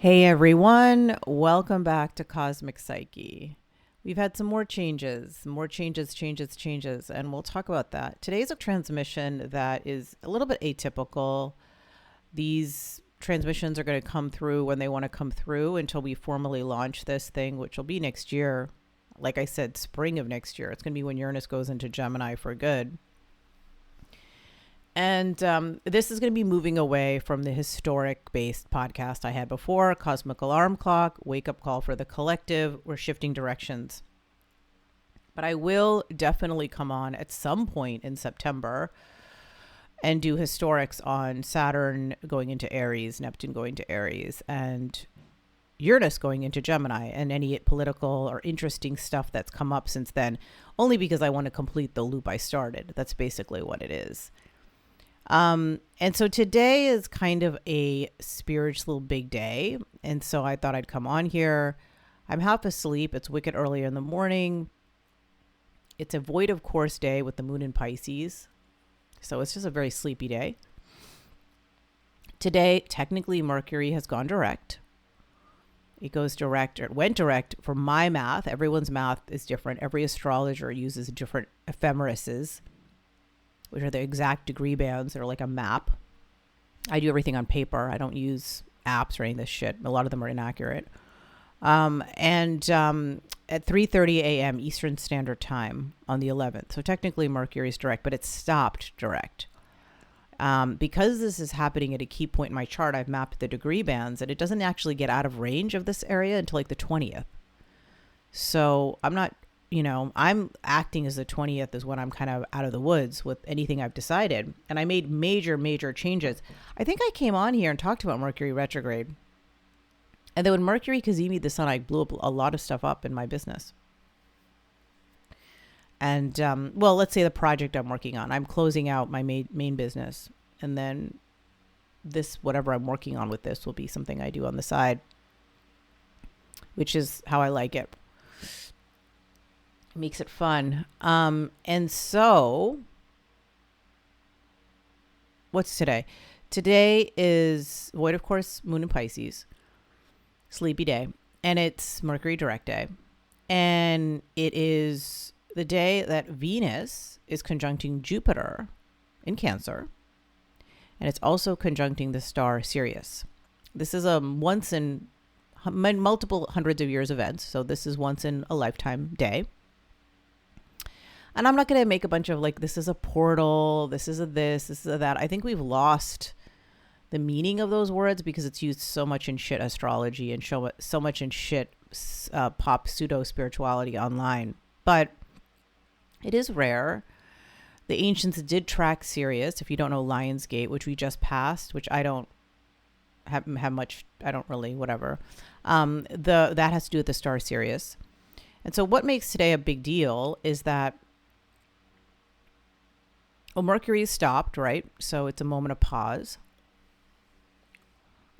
Hey everyone, welcome back to Cosmic Psyche. We've had some more changes, and we'll talk about that. Today's a transmission that is a little bit atypical. These transmissions are going to come through when they want to come through until we formally launch this thing, which will be next year. Like I said, spring of next year. It's going to be when Uranus goes into Gemini for good. And this is going to be moving away from the historic-based podcast I had before, Cosmic Alarm Clock, Wake Up Call for the Collective. We're shifting directions. But I will definitely come on at some point in September and do historics on Saturn going into Aries, Neptune going to Aries, and Uranus going into Gemini, and any political or interesting stuff that's come up since then, only because I want to complete the loop I started. That's basically what it is. And so today is kind of a spiritual big day. And so I thought I'd come on here. I'm half asleep. It's wicked earlier in the morning. It's a void of course day with the moon in Pisces. So it's just a very sleepy day. Today, technically Mercury has gone direct. It goes direct, or it went direct for my math. Everyone's math is different. Every astrologer uses different ephemerises, which are the exact degree bands that are like a map. I do everything on paper. I don't use apps or any of this shit. A lot of them are inaccurate. At 3:30 a.m. Eastern Standard Time on the 11th. So technically Mercury is direct, but it stopped direct. Because this is happening at a key point in my chart, I've mapped the degree bands, and it doesn't actually get out of range of this area until like the 20th. So I'm acting as the 20th is when I'm kind of out of the woods with anything I've decided. And I made major changes. I think I came on here and talked about Mercury retrograde. And then when Mercury Kazemi the sun, I blew up a lot of stuff up in my business. And, let's say the project I'm working on. I'm closing out my main business. And then whatever I'm working on with this will be something I do on the side, which is how I like it. Makes it fun. And so what's today? Today is void, of course, moon in Pisces, sleepy day, and it's Mercury direct day. And it is the day that Venus is conjuncting Jupiter in Cancer. And it's also conjuncting the star Sirius. This is a once in multiple hundreds of years event. So this is once in a lifetime day. And I'm not going to make a bunch of like, this is a portal, this is a that. I think we've lost the meaning of those words because it's used so much in shit astrology and so much in shit pop pseudo spirituality online. But it is rare. The ancients did track Sirius. If you don't know Lionsgate, which we just passed, which I don't have much, I don't really, whatever. That has to do with the star Sirius. And so what makes today a big deal is that Mercury is stopped, right? So it's a moment of pause.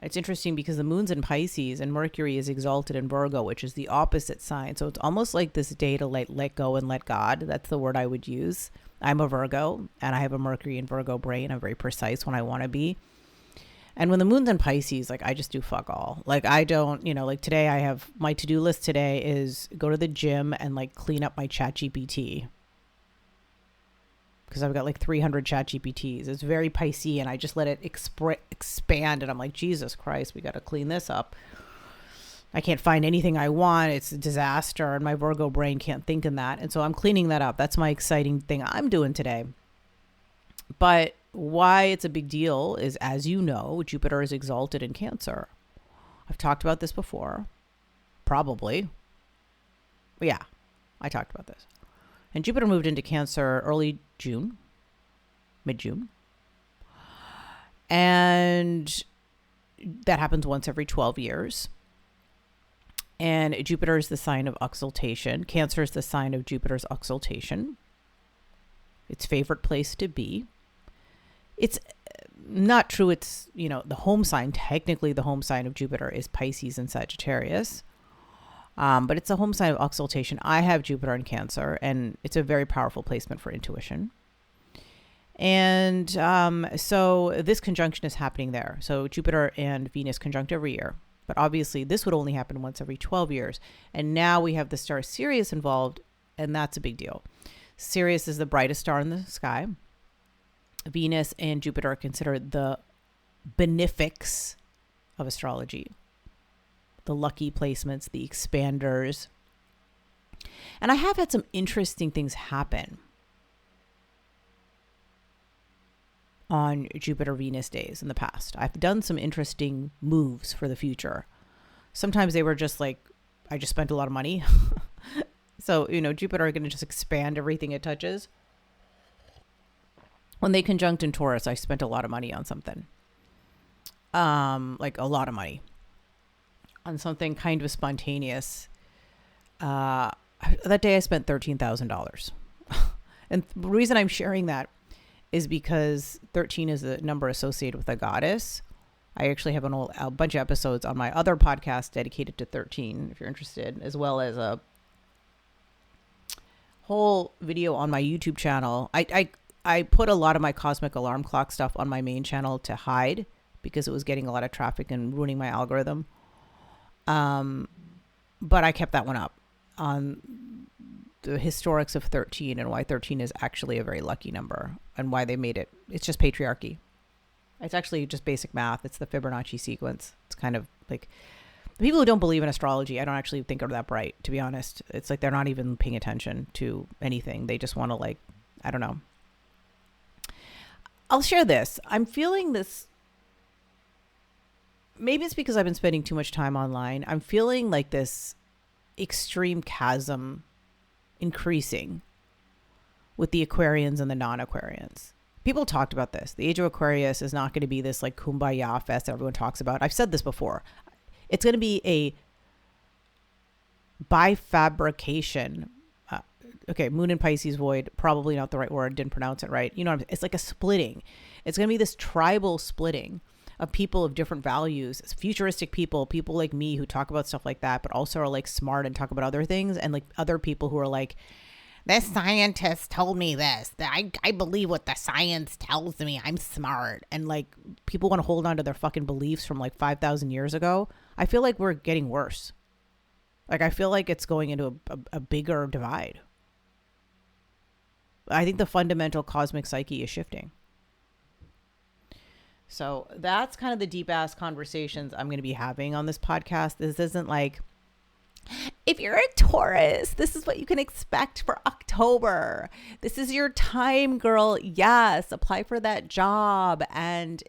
It's interesting because the moon's in Pisces and Mercury is exalted in Virgo, which is the opposite sign. So it's almost like this day to let go and let God. That's the word I would use. I'm a Virgo and I have a Mercury and Virgo brain. I'm very precise when I want to be. And when the moon's in Pisces, like I just do fuck all. Like I don't, like today I have my to-do list today is go to the gym and like clean up my chat GPT. Because I've got like 300 chat GPTs. It's very Piscean. I just let it expand. And I'm like, Jesus Christ, we got to clean this up. I can't find anything I want. It's a disaster. And my Virgo brain can't think in that. And so I'm cleaning that up. That's my exciting thing I'm doing today. But why it's a big deal is, as you know, Jupiter is exalted in Cancer. I've talked about this before. Probably. But yeah, I talked about this. And Jupiter moved into Cancer early June, mid-June. And that happens once every 12 years. And Jupiter is the sign of exaltation. Cancer is the sign of Jupiter's exaltation. Its favorite place to be. It's not true. It's, the home sign. Technically, the home sign of Jupiter is Pisces and Sagittarius. But it's a home sign of exaltation. I have Jupiter in Cancer, and it's a very powerful placement for intuition. And so this conjunction is happening there. So Jupiter and Venus conjunct every year, But obviously this would only happen once every 12 years. And now we have the star Sirius involved, and that's a big deal. Sirius is the brightest star in the sky. Venus and Jupiter are considered the benefics of astrology, the lucky placements, the expanders. And I have had some interesting things happen on Jupiter-Venus days in the past. I've done some interesting moves for the future. Sometimes they were just like, I just spent a lot of money. So, Jupiter are going to just expand everything it touches. When they conjunct in Taurus, I spent a lot of money on something. Like a lot of money on something kind of spontaneous. That day I spent $13,000. And the reason I'm sharing that is because 13 is the number associated with a goddess. I actually have a bunch of episodes on my other podcast dedicated to 13, if you're interested, as well as a whole video on my YouTube channel. I put a lot of my cosmic alarm clock stuff on my main channel to hide because it was getting a lot of traffic and ruining my algorithm. But I kept that one up on the historics of 13 and why 13 is actually a very lucky number and why they made it. It's just patriarchy. It's actually just basic math. It's the Fibonacci sequence. It's kind of like the people who don't believe in astrology, I don't actually think are that bright, to be honest. It's like they're not even paying attention to anything. They just want to I don't know. I'll share this. I'm feeling this. Maybe it's because I've been spending too much time online. I'm feeling like this extreme chasm increasing with the Aquarians and the non-Aquarians. People talked about this. The age of Aquarius is not going to be this like kumbaya fest that everyone talks about. I've said this before. It's going to be a bifabrication. Okay, moon in Pisces void, probably not the right word. Didn't pronounce it right. It's like a splitting. It's going to be this tribal splitting of people of different values, futuristic people like me who talk about stuff like that, but also are like smart and talk about other things, and like other people who are like, this scientist told me this. I believe what the science tells me. I'm smart. And like people want to hold on to their fucking beliefs from like 5,000 years ago. I feel like we're getting worse. Like I feel like it's going into a bigger divide. I think the fundamental cosmic psyche is shifting. So that's kind of the deep ass conversations I'm going to be having on this podcast. This isn't like, if you're a Taurus, this is what you can expect for October. This is your time, girl. Yes, apply for that job. And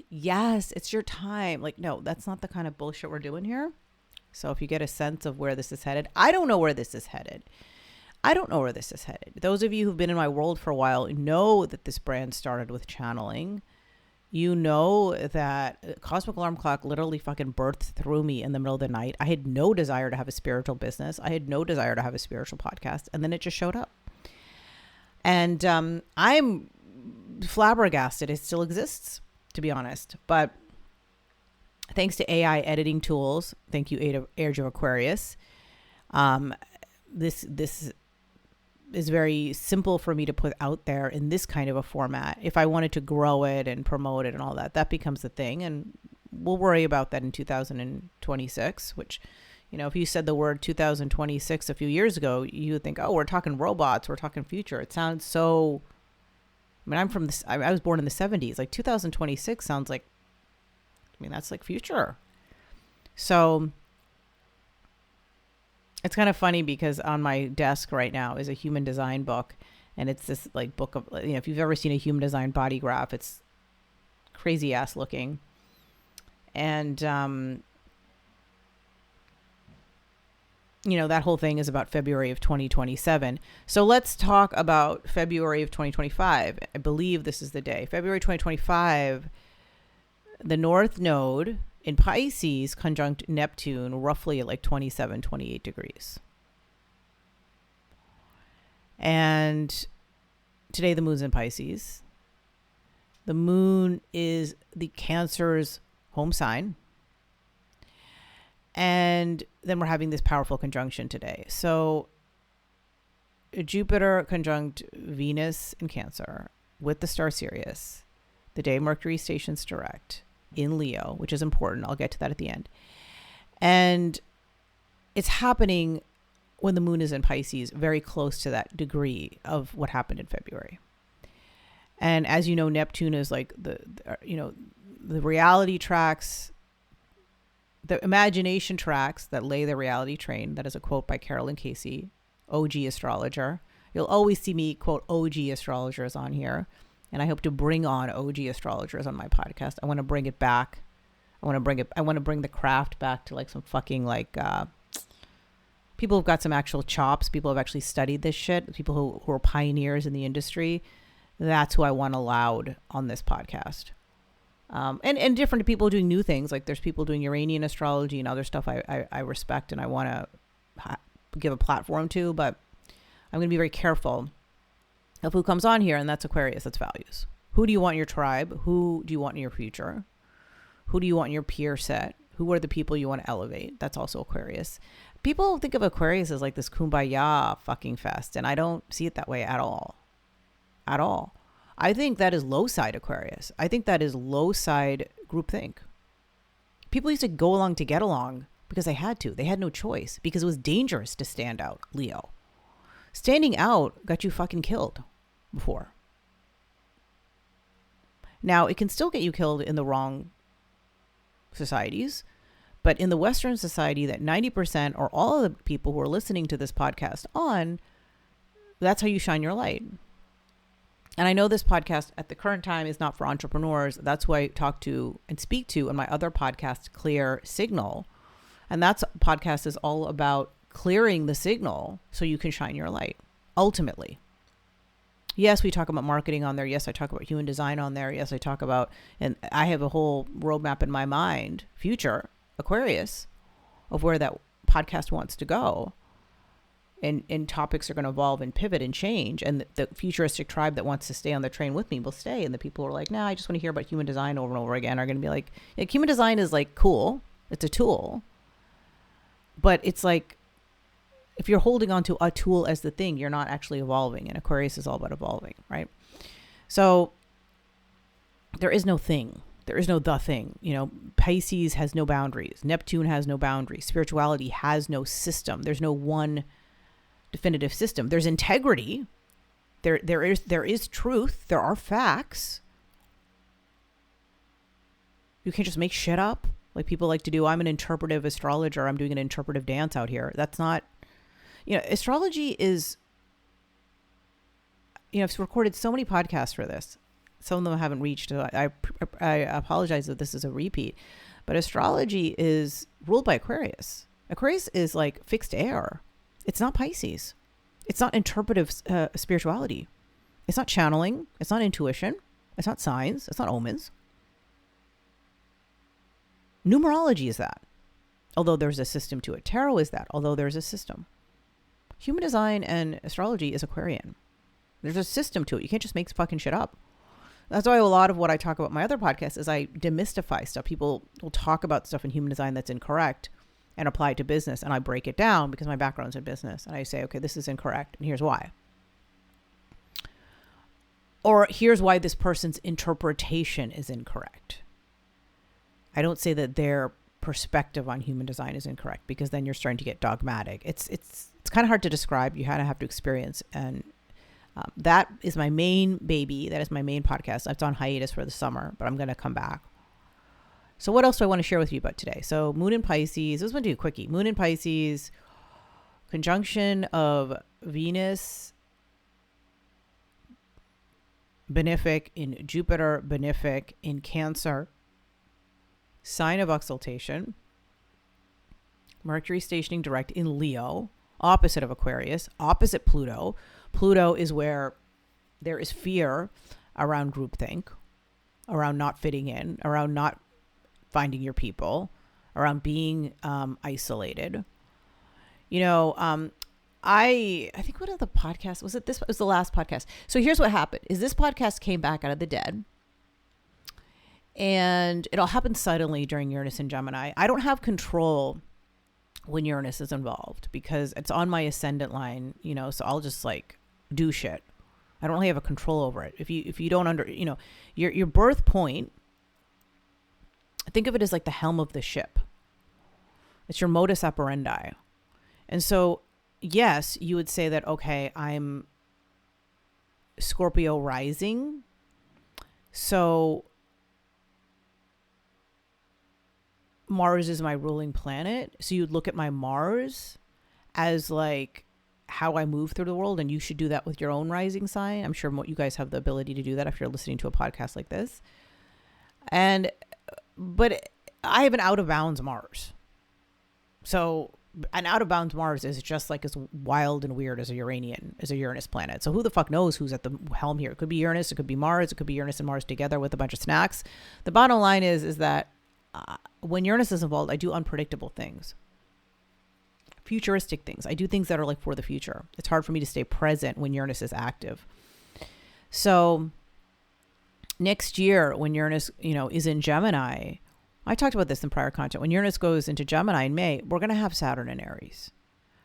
yes, it's your time. Like, no, that's not the kind of bullshit we're doing here. So if you get a sense of where this is headed, I don't know where this is headed. Those of you who've been in my world for a while know that this brand started with channeling. You know that Cosmic Alarm Clock literally fucking birthed through me in the middle of the night. I had no desire to have a spiritual business. I had no desire to have a spiritual podcast. And then it just showed up. And I'm flabbergasted. It still exists, to be honest. But thanks to AI editing tools, thank you, Age of Aquarius, this is very simple for me to put out there in this kind of a format. If I wanted to grow it and promote it and all that, that becomes the thing. And we'll worry about that in 2026, which, if you said the word 2026 a few years ago, you would think, oh, we're talking robots, we're talking future. It sounds so, I'm from this, I was born in the 70s. Like 2026 sounds like, that's like future. So it's kind of funny because on my desk right now is a human design book, and it's this like book of, if you've ever seen a human design body graph, it's crazy ass looking. And, that whole thing is about February of 2027. So let's talk about February of 2025. I believe this is the day. February 2025, the North Node in Pisces conjunct Neptune roughly at like 27, 28 degrees. And today the moon's in Pisces. The moon is the Cancer's home sign. And then we're having this powerful conjunction today. So Jupiter conjunct Venus in Cancer with the star Sirius, the day Mercury stations direct in Leo, which is important. I'll get to that at the end. And it's happening when the moon is in Pisces, very close to that degree of what happened in February. And as you know, Neptune is like the reality tracks, the imagination tracks that lay the reality train. That is a quote by Carolyn Casey, OG astrologer. You'll always see me quote OG astrologers on here. And I hope to bring on OG astrologers on my podcast. I want to bring it back. I want to bring the craft back to like some fucking like people who've got some actual chops. People who have actually studied this shit. People who are pioneers in the industry. That's who I want allowed on this podcast. And different people doing new things. Like there's people doing Uranian astrology and other stuff I respect and I want to give a platform to. But I'm going to be very careful of who comes on here. And that's Aquarius. That's values. Who do you want in your tribe? Who do you want in your future? Who do you want in your peer set? Who are the people you want to elevate? That's also Aquarius. People think of Aquarius as like this kumbaya fucking fest. And I don't see it that way at all. At all. I think that is low side Aquarius. I think that is low side groupthink. People used to go along to get along because they had to. They had no choice because it was dangerous to stand out, Leo. Standing out got you fucking killed before. Now, it can still get you killed in the wrong societies, but in the Western society that 90% or all of the people who are listening to this podcast on, that's how you shine your light. And I know this podcast at the current time is not for entrepreneurs. That's who I talk to and speak to in my other podcast, Clear Signal. And that podcast is all about clearing the signal so you can shine your light, ultimately. Yes, we talk about marketing on there. Yes, I talk about human design on there. Yes, I talk about, and I have a whole roadmap in my mind, future Aquarius, of where that podcast wants to go. And topics are going to evolve and pivot and change. And the futuristic tribe that wants to stay on the train with me will stay. And the people who are like, nah, I just want to hear about human design over and over again are going to be like human design is like cool. It's a tool. But it's like, if you're holding on to a tool as the thing, you're not actually evolving. And Aquarius is all about evolving, right? So there is no thing. There is no the thing. You know, Pisces has no boundaries. Neptune has no boundaries. Spirituality has no system. There's no one definitive system. There's integrity. There is truth. There are facts. You can't just make shit up like people like to do. I'm an interpretive astrologer. I'm doing an interpretive dance out here. That's not, astrology is, I've recorded so many podcasts for this. Some of them haven't reached. So I apologize that this is a repeat, but astrology is ruled by Aquarius. Aquarius is like fixed air. It's not Pisces. It's not interpretive spirituality. It's not channeling. It's not intuition. It's not signs. It's not omens. Numerology is that. Although there's a system to it. Tarot is that. Although there's a system. Human design and astrology is Aquarian. There's a system to it. You can't just make fucking shit up. That's why a lot of what I talk about in my other podcast is I demystify stuff. People will talk about stuff in human design that's incorrect and apply it to business. And I break it down because my background's in business. And I say, okay, this is incorrect. And here's why. Or here's why this person's interpretation is incorrect. I don't say that their perspective on human design is incorrect because then you're starting to get dogmatic. It's kind of hard to describe. You kind of have to experience. And that is my main baby. That is my main podcast. It's on hiatus for the summer, but I'm going to come back. So what else do I want to share with you about today? So Moon in Pisces. This is going to do a quickie. Moon in Pisces, conjunction of Venus, benefic in Jupiter, benefic in Cancer, sign of exaltation, Mercury stationing direct in Leo, opposite of Aquarius, opposite Pluto. Pluto is where there is fear around groupthink, around not fitting in, around not finding your people, around being isolated. I think one of the podcasts, was the last podcast. So here's what happened is this podcast came back out of the dead. And it all happened suddenly during Uranus and Gemini. I don't have control when Uranus is involved because it's on my ascendant line, so I'll just like do shit. I don't really have a control over it. If you don't your birth point, think of it as like the helm of the ship. It's your modus operandi. And so, yes, you would say that, okay, I'm Scorpio rising. So Mars is my ruling planet. So you'd look at my Mars as like how I move through the world. And you should do that with your own rising sign. I'm sure you guys have the ability to do that if you're listening to a podcast like this. But I have an out of bounds Mars. So an out of bounds Mars is just like as wild and weird as a Uranus planet. So who the fuck knows who's at the helm here? It could be Uranus, it could be Mars, it could be Uranus and Mars together with a bunch of snacks. The bottom line is that when Uranus is involved, I do unpredictable things, futuristic things. I do things that are like for the future. It's hard for me to stay present when Uranus is active. So next year when Uranus, is in Gemini, I talked about this in prior content. When Uranus goes into Gemini in May, we're going to have Saturn in Aries.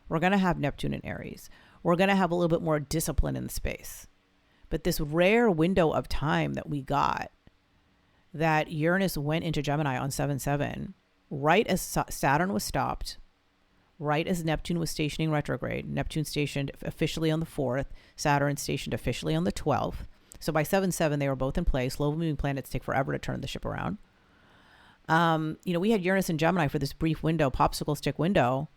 We're going to have Neptune in Aries. We're going to have a little bit more discipline in the space. But this rare window of time that we got, that Uranus went into Gemini on 7/7, right as Saturn was stopped, right as Neptune was stationing retrograde. Neptune stationed officially on the 4th, Saturn stationed officially on the 12th. So by 7/7, they were both in place. Slow-moving planets take forever to turn the ship around. We had Uranus and Gemini for this brief window, popsicle stick window.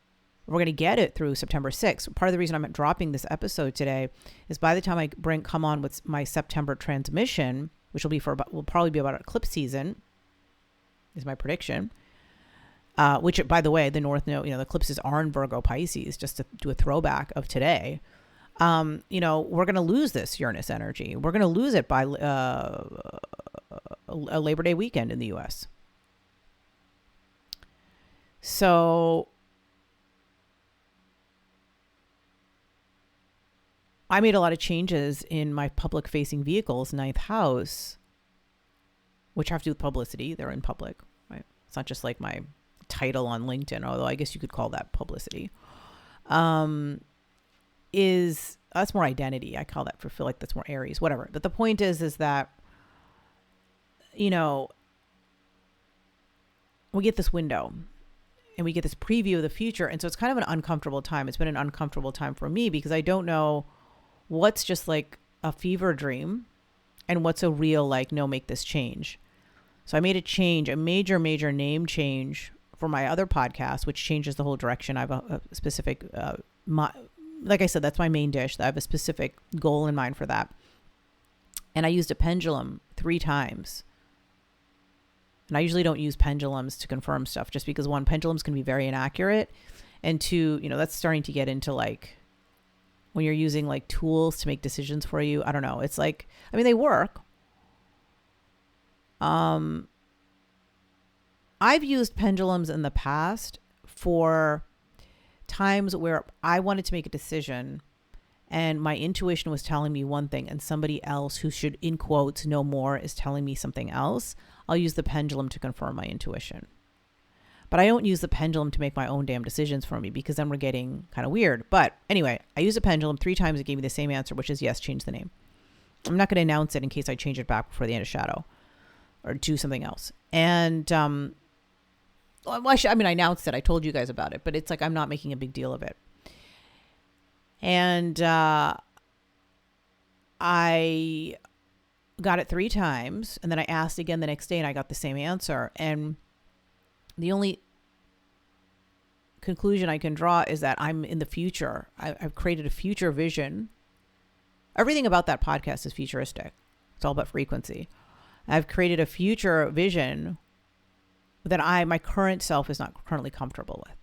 We're going to get it through September 6th. Part of the reason I'm dropping this episode today is by the time I come on with my September transmission, which will probably be about eclipse season, is my prediction. Which, by the way, the North Node, the eclipses are in Virgo Pisces, just to do a throwback of today. We're going to lose this Uranus energy. We're going to lose it by a Labor Day weekend in the U.S. So I made a lot of changes in my public facing vehicles, 9th house, which have to do with publicity. They're in public, right? It's not just like my title on LinkedIn, although I guess you could call that publicity. That's more identity. I call that feel like that's more Aries, whatever. But the point is that, we get this window and we get this preview of the future. And so it's kind of an uncomfortable time. It's been an uncomfortable time for me because I don't know what's just like a fever dream and what's a real, like, no, make this change. So I made a major name change for my other podcast, which changes the whole direction. I have a specific, like I said, that's my main dish. I have a specific goal in mind for that. And I used a pendulum 3 times. And I usually don't use pendulums to confirm stuff just because 1, pendulums can be very inaccurate. And 2, that's starting to get into like when you're using like tools to make decisions for you. I don't know. It's like, they work. I've used pendulums in the past for times where I wanted to make a decision and my intuition was telling me one thing and somebody else who should, in quotes, know more is telling me something else. I'll use the pendulum to confirm my intuition. But I don't use the pendulum to make my own damn decisions for me because then we're getting kind of weird. But anyway, I used a pendulum 3 times. It gave me the same answer, which is yes, change the name. I'm not going to announce it in case I change it back before the end of Shadow or do something else. And, I announced it. I told you guys about it, but it's like I'm not making a big deal of it. And I got it 3 times, and then I asked again the next day, and I got the same answer. And the only conclusion I can draw is that I'm in the future. I've created a future vision. Everything about that podcast is futuristic. It's all about frequency. I've created a future vision that my current self is not currently comfortable with.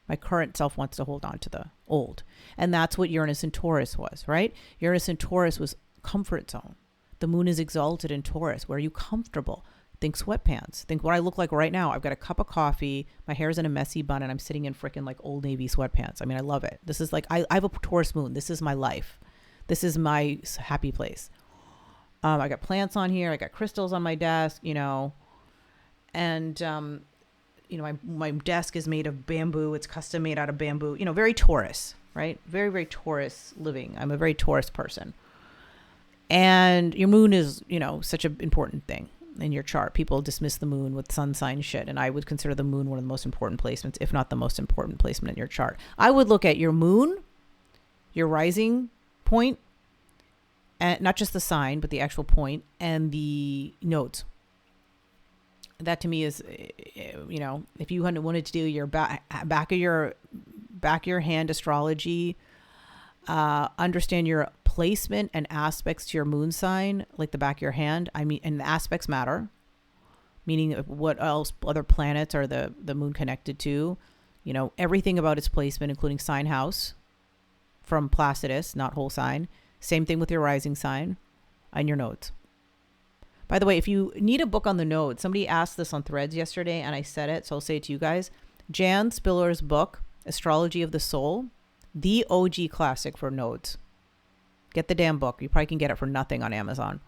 My current self wants to hold on to the old. And that's what Uranus and Taurus was, right? Uranus and Taurus was comfort zone. The moon is exalted in Taurus. Where are you comfortable? Think sweatpants. Think what I look like right now. I've got a cup of coffee. My hair's in a messy bun and I'm sitting in freaking like Old Navy sweatpants. I love it. This is like, I have a Taurus moon. This is my life. This is my happy place. I got plants on here. I got crystals on my desk, and, my desk is made of bamboo. It's custom made out of bamboo, very Taurus, right? Very, very Taurus living. I'm a very Taurus person. And your moon is, such an important thing. in your chart. People dismiss the moon with sun sign shit, and I would consider the moon one of the most important placements, if not the most important placement in your chart. I would look at your moon, your rising point, and not just the sign, but the actual point, and the nodes. That to me is, if you wanted to do your back of your hand astrology, understand your placement and aspects to your moon sign, like the back of your hand. I mean, and the aspects matter, meaning what else, other planets are the moon connected to, everything about its placement, including sign house from Placidus, not whole sign. Same thing with your rising sign and your nodes. By the way, if you need a book on the nodes, somebody asked this on Threads yesterday and I said it, so I'll say it to you guys. Jan Spiller's book, Astrology of the Soul, the OG classic for nodes. Get the damn book. You probably can get it for nothing on Amazon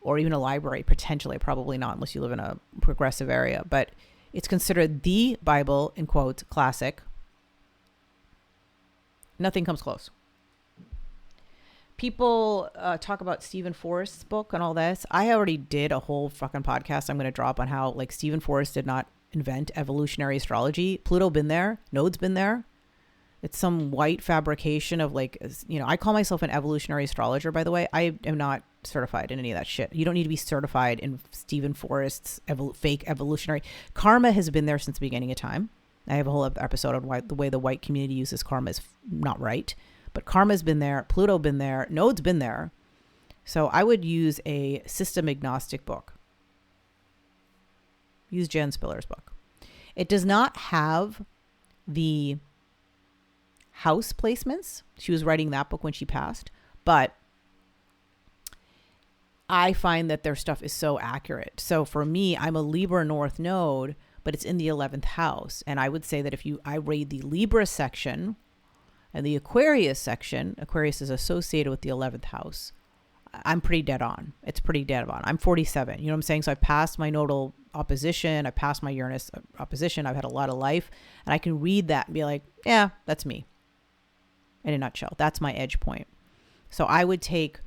or even a library, potentially, probably not unless you live in a progressive area, but it's considered the Bible, in quotes, classic. Nothing comes close. People talk about Stephen Forrest's book and all this. I already did a whole fucking podcast I'm going to drop on how like Stephen Forrest did not invent evolutionary astrology. Pluto been there. Nodes been there. It's some white fabrication of like, I call myself an evolutionary astrologer, by the way. I am not certified in any of that shit. You don't need to be certified in Stephen Forrest's fake evolutionary. Karma has been there since the beginning of time. I have a whole episode on why the way the white community uses karma is not right. But karma's been there. Pluto been there. Node's been there. So I would use a system agnostic book. Use Jen Spiller's book. It does not have the house placements. She was writing that book when she passed, but I find that their stuff is so accurate. So for me, I'm a Libra North node, but it's in the 11th house. And I would say that I read the Libra section and the Aquarius section, Aquarius is associated with the 11th house, I'm pretty dead on. It's pretty dead on. I'm 47. You know what I'm saying? So I passed my nodal opposition. I passed my Uranus opposition. I've had a lot of life. And I can read that and be like, yeah, that's me. In a nutshell. That's my edge point. So I would take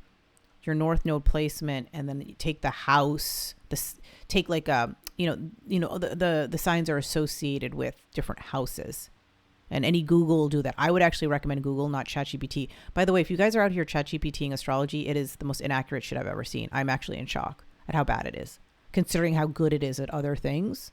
your North Node placement and then take the house, take like the signs are associated with different houses. And any Google will do that. I would actually recommend Google, not ChatGPT. By the way, if you guys are out here ChatGPTing astrology, it is the most inaccurate shit I've ever seen. I'm actually in shock at how bad it is, considering how good it is at other things.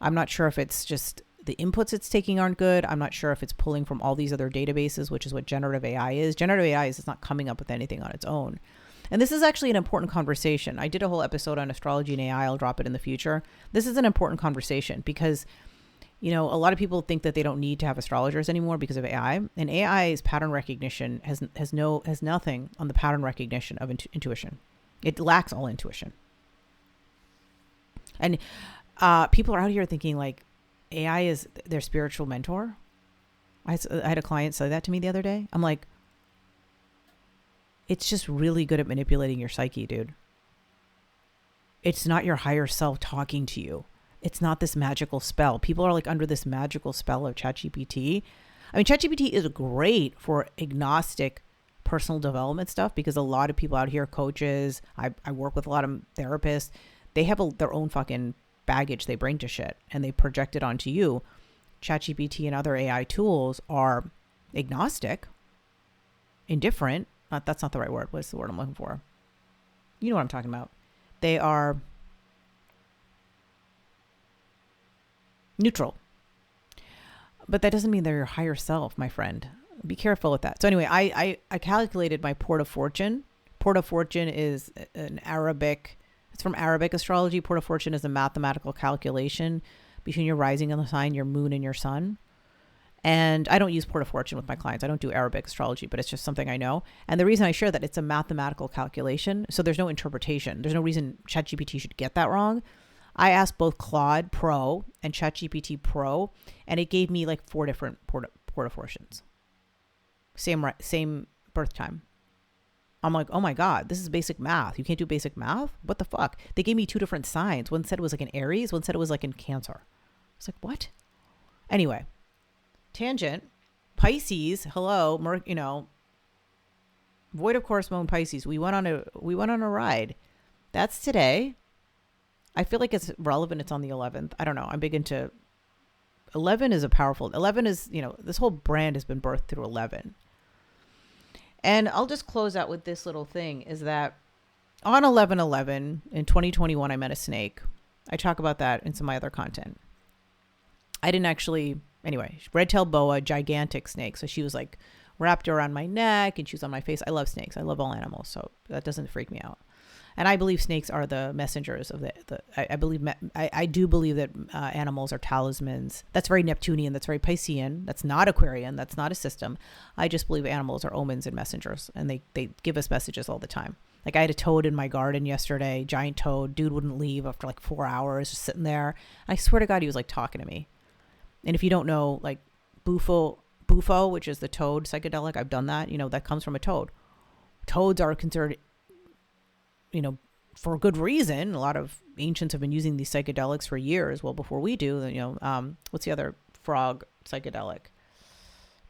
I'm not sure if it's just the inputs it's taking aren't good. I'm not sure if it's pulling from all these other databases, which is what generative AI is. Generative AI is it's not coming up with anything on its own. And this is actually an important conversation. I did a whole episode on astrology and AI. I'll drop it in the future. This is an important conversation because a lot of people think that they don't need to have astrologers anymore because of AI. And AI's pattern recognition has nothing on the pattern recognition of intuition. It lacks all intuition. And people are out here thinking like AI is their spiritual mentor. I had a client say that to me the other day. I'm like, it's just really good at manipulating your psyche, dude. It's not your higher self talking to you. It's not this magical spell. People are like under this magical spell of ChatGPT. I mean, ChatGPT is great for agnostic personal development stuff because a lot of people out here, coaches, I work with a lot of therapists, they have their own fucking baggage they bring to shit and they project it onto you. ChatGPT and other AI tools are agnostic, indifferent. That's not the right word. What's the word I'm looking for? You know what I'm talking about. They are neutral. But that doesn't mean they're your higher self, my friend. Be careful with that. So anyway, I calculated my port of fortune. Port of fortune is it's from Arabic astrology. Port of fortune is a mathematical calculation between your rising and the sign, your moon and your sun. And I don't use port of fortune with my clients. I don't do Arabic astrology, but it's just something I know. And the reason I share that, it's a mathematical calculation. So there's no interpretation. There's no reason ChatGPT should get that wrong. I asked both Claude Pro and ChatGPT Pro, and it gave me like 4 different port of fortunes. Same birth time. I'm like, oh my God, this is basic math. You can't do basic math? What the fuck? They gave me 2 different signs. One said it was like in Aries. One said it was like in Cancer. I was like, what? Anyway, tangent. Pisces. Hello, void of course moon Pisces. We went on a ride. That's today. I feel like it's relevant. It's on the 11th. I don't know. I'm big into 11 is a powerful, 11 is, this whole brand has been birthed through 11. And I'll just close out with this little thing is that on 11/11 in 2021, I met a snake. I talk about that in some of my other content. I didn't actually, anyway, red-tailed boa, gigantic snake. So she was like wrapped around my neck and she was on my face. I love snakes. I love all animals. So that doesn't freak me out. And I believe snakes are the messengers of I do believe that animals are talismans. That's very Neptunian. That's very Piscean. That's not Aquarian. That's not a system. I just believe animals are omens and messengers, and they give us messages all the time. Like I had a toad in my garden yesterday, giant toad. Dude wouldn't leave after like 4 hours, just sitting there. I swear to God, he was like talking to me. And if you don't know, like bufo, which is the toad psychedelic, I've done that. That comes from a toad. Toads are considered, for a good reason. A lot of ancients have been using these psychedelics for years. Well, before we do, what's the other frog psychedelic?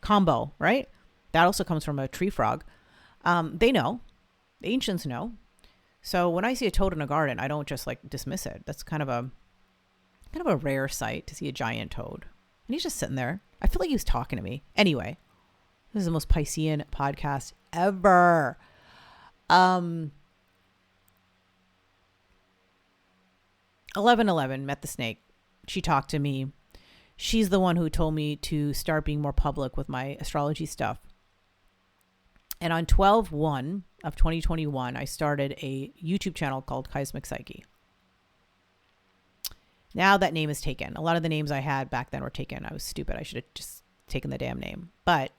Combo, right? That also comes from a tree frog. They know. The ancients know. So when I see a toad in a garden, I don't just like dismiss it. That's kind of a rare sight to see a giant toad. And he's just sitting there. I feel like he was talking to me. Anyway, this is the most Piscean podcast ever. 11/11, met the snake. She talked to me. She's the one who told me to start being more public with my astrology stuff. And on 12/1 of 2021, I started a YouTube channel called Cosmic Psyche. Now that name is taken. A lot of the names I had back then were taken. I was stupid. I should have just taken the damn name. But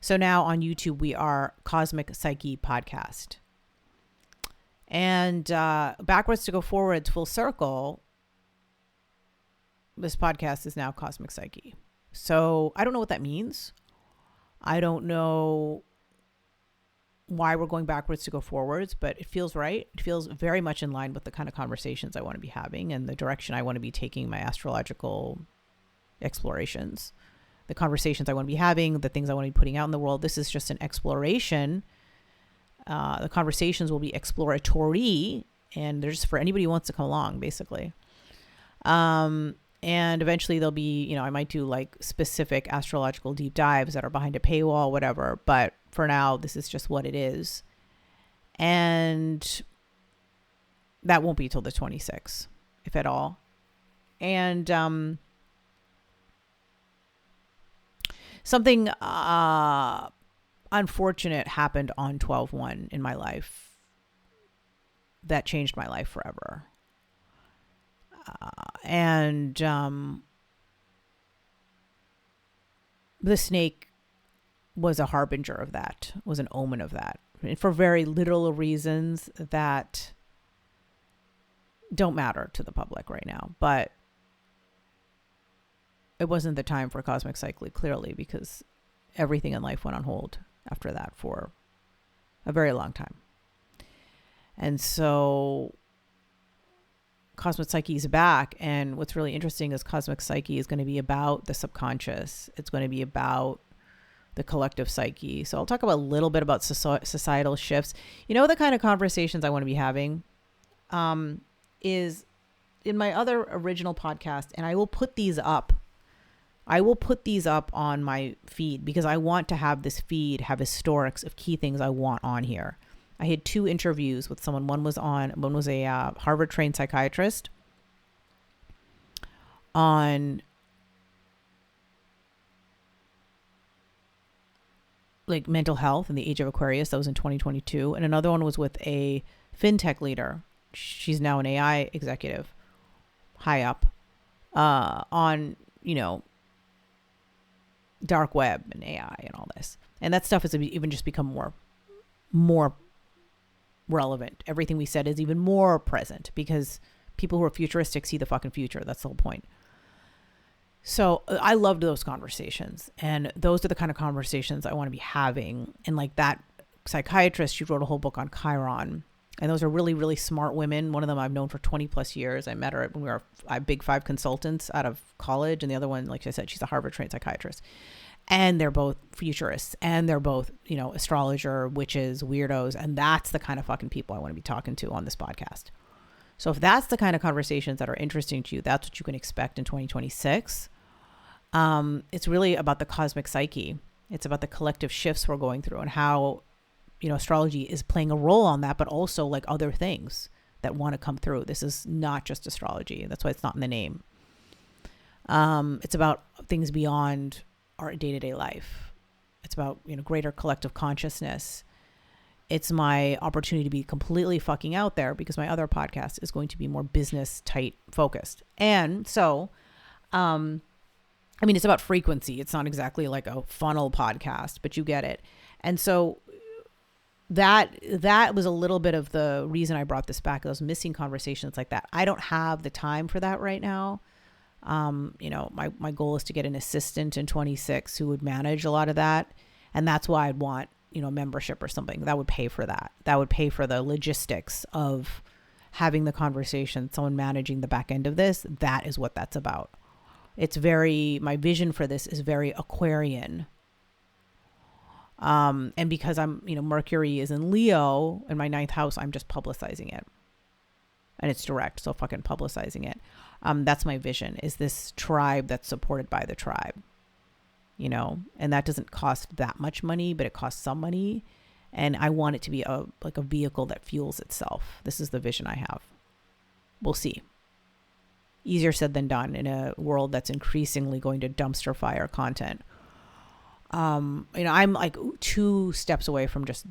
so now on YouTube, we are Cosmic Psyche Podcast. And backwards to go forwards, full circle, this podcast is now Cosmic Psyche. So I don't know what that means. I don't know why we're going backwards to go forwards, but it feels right. It feels very much in line with the kind of conversations I want to be having and the direction I want to be taking my astrological explorations, the conversations I want to be having, the things I want to be putting out in the world. This is just an exploration. The conversations will be exploratory, and they're just for anybody who wants to come along, basically. And eventually there'll be, I might do like specific astrological deep dives that are behind a paywall, whatever. But for now, this is just what it is. And that won't be till the 26th, if at all. And something unfortunate happened on 12/1 in my life that changed my life forever. And the snake was a harbinger of that, was an omen of that, and for very literal reasons that don't matter to the public right now. But it wasn't the time for Cosmic Cycling, clearly, because everything in life went on hold after that for a very long time. And so Cosmic Psyche is back. And what's really interesting is Cosmic Psyche is going to be about the subconscious. It's going to be about the collective psyche. So I'll talk about a little bit about societal shifts. The kind of conversations I want to be having is in my other original podcast, and I will put these up. I will put these up on my feed because I want to have this feed have historics of key things I want on here. I had 2 interviews with someone. One was a Harvard trained psychiatrist on like mental health in the age of Aquarius. That was in 2022. And another one was with a fintech leader. She's now an AI executive high up on, dark web and AI and all this. And that stuff has even just become more relevant. Everything we said is even more present because people who are futuristic see the fucking future. That's the whole point. So I loved those conversations, and those are the kind of conversations I want to be having. And like that psychiatrist, she wrote a whole book on Chiron, and those are really, really smart women. One of them I've known for 20 plus years. I met her when we were Big 5 consultants out of college. And the other one, like I said, she's a Harvard trained psychiatrist. And they're both futurists, and they're both, astrologer, witches, weirdos. And that's the kind of fucking people I want to be talking to on this podcast. So if that's the kind of conversations that are interesting to you, that's what you can expect in 2026. It's really about the cosmic psyche. It's about the collective shifts we're going through and how, astrology is playing a role on that, but also like other things that want to come through. This is not just astrology. That's why it's not in the name. It's about things beyond our day-to-day life. It's about, greater collective consciousness. It's my opportunity to be completely fucking out there because my other podcast is going to be more business tight focused. And so, it's about frequency. It's not exactly like a funnel podcast, but you get it. And so that was a little bit of the reason I brought this back. Those missing conversations like that. I don't have the time for that right now. My goal is to get an assistant in 26 who would manage a lot of that. And that's why I'd want, membership or something that would pay for that. That would pay for the logistics of having the conversation, someone managing the back end of this. That is what that's about. My vision for this is very Aquarian. And because I'm, Mercury is in Leo in my 9th house, I'm just publicizing it. And it's direct, so fucking publicizing it. That's my vision, is this tribe that's supported by the tribe. And that doesn't cost that much money, but it costs some money. And I want it to be a vehicle that fuels itself. This is the vision I have. We'll see. Easier said than done in a world that's increasingly going to dumpster fire content. I'm like 2 steps away from just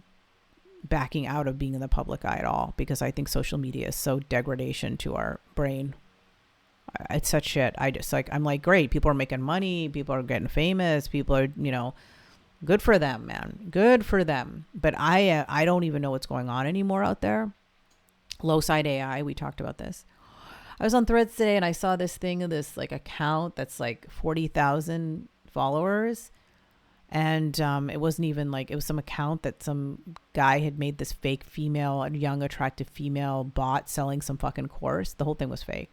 backing out of being in the public eye at all, because I think social media is so degradation to our brain. It's such shit. I'm like, great. People are making money. People are getting famous. People are, good for them, man. Good for them. But I don't even know what's going on anymore out there. Low side AI. We talked about this. I was on Threads today and I saw this thing of this like account that's like 40,000 followers. And it wasn't even like, it was some account that some guy had made this fake female, a young, attractive female bot selling some fucking course. The whole thing was fake.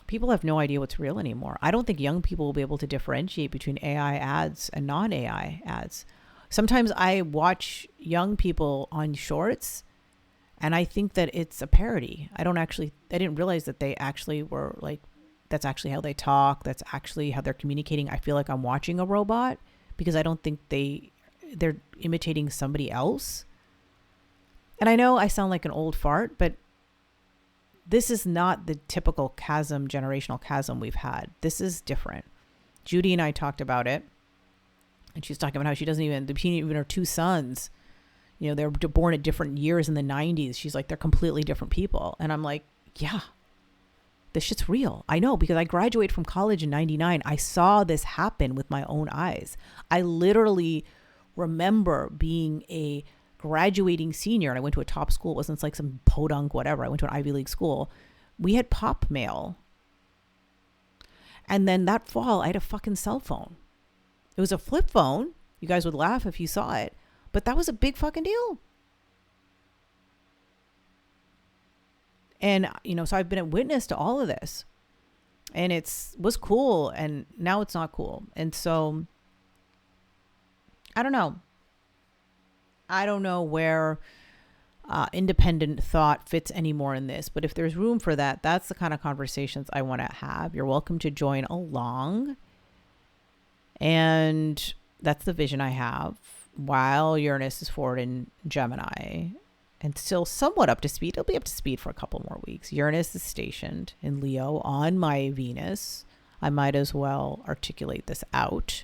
People have no idea what's real anymore. I don't think young people will be able to differentiate between AI ads and non-AI ads. Sometimes I watch young people on shorts and I think that it's a parody. I didn't realize that they actually were like, that's actually how they talk. That's actually how they're communicating. I feel like I'm watching a robot because I don't think they're imitating somebody else. And I know I sound like an old fart, but this is not the typical generational chasm we've had. This is different. Judy and I talked about it. And she's talking about how she doesn't even her 2 sons, they're born at different years in the 90s. She's like, they're completely different people. And I'm like, yeah, this shit's real. I know, because I graduated from college in 99. I saw this happen with my own eyes. I literally remember being a graduating senior and I went to a top school. It wasn't like some podunk, whatever. I went to an Ivy League school. We had pop mail. And then that fall, I had a fucking cell phone. It was a flip phone. You guys would laugh if you saw it, but that was a big fucking deal. And, so I've been a witness to all of this, and was cool. And now it's not cool. And so I don't know. I don't know where independent thought fits anymore in this, but if there's room for that, that's the kind of conversations I want to have. You're welcome to join along. And that's the vision I have while Uranus is forward in Gemini and still somewhat up to speed. It'll be up to speed for a couple more weeks. Uranus is stationed in Leo on my Venus. I might as well articulate this out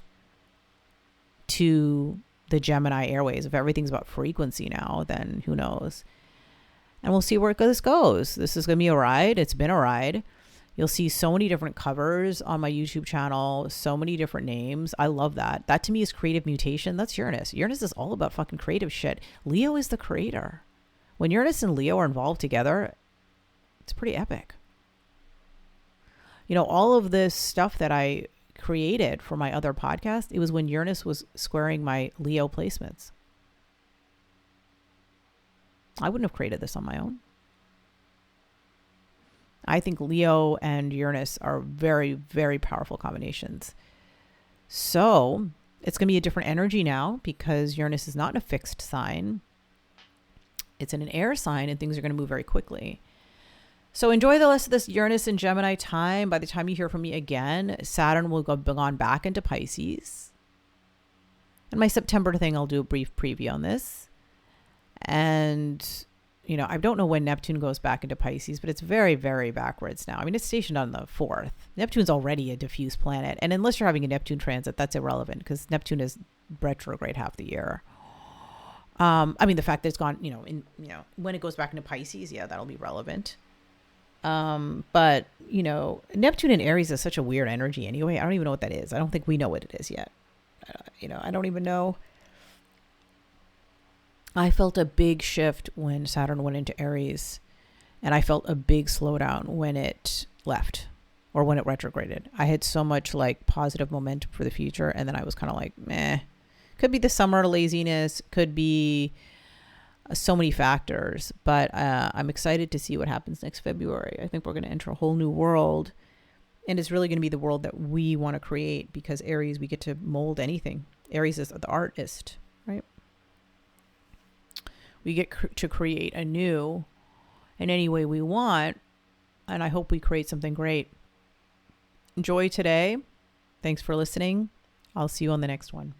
to the Gemini airways. If everything's about frequency now, then who knows? And we'll see where this goes. This is going to be a ride. It's been a ride. You'll see so many different covers on my YouTube channel, so many different names. I love that. That to me is creative mutation. That's Uranus. Uranus is all about fucking creative shit. Leo is the creator. When Uranus and Leo are involved together, it's pretty epic. All of this stuff that I created for my other podcast, it was when Uranus was squaring my Leo placements. I wouldn't have created this on my own. I think Leo and Uranus are very, very powerful combinations. So it's going to be a different energy now because Uranus is not in a fixed sign. It's in an air sign and things are going to move very quickly. So enjoy the rest of this Uranus and Gemini time. By the time you hear from me again, Saturn will go gone back into Pisces. And my September thing, I'll do a brief preview on this. And, you know, I don't know when Neptune goes back into Pisces, but it's very, very backwards now. I mean, it's stationed on the 4th. Neptune's already a diffuse planet. And unless you're having a Neptune transit, that's irrelevant because Neptune is retrograde half the year. I mean, the fact that it's gone, when it goes back into Pisces, yeah, that'll be relevant. But, Neptune in Aries is such a weird energy anyway. I don't even know what that is. I don't think we know what it is yet. I don't even know. I felt a big shift when Saturn went into Aries, and I felt a big slowdown when it left or when it retrograded. I had so much like positive momentum for the future, and then I was kind of like, meh. Could be the summer laziness, could be so many factors, but I'm excited to see what happens next February. I think we're going to enter a whole new world, and it's really going to be the world that we want to create because Aries, we get to mold anything. Aries is the artist, right? We get to create anew in any way we want, and I hope we create something great. Enjoy today. Thanks for listening. I'll see you on the next one.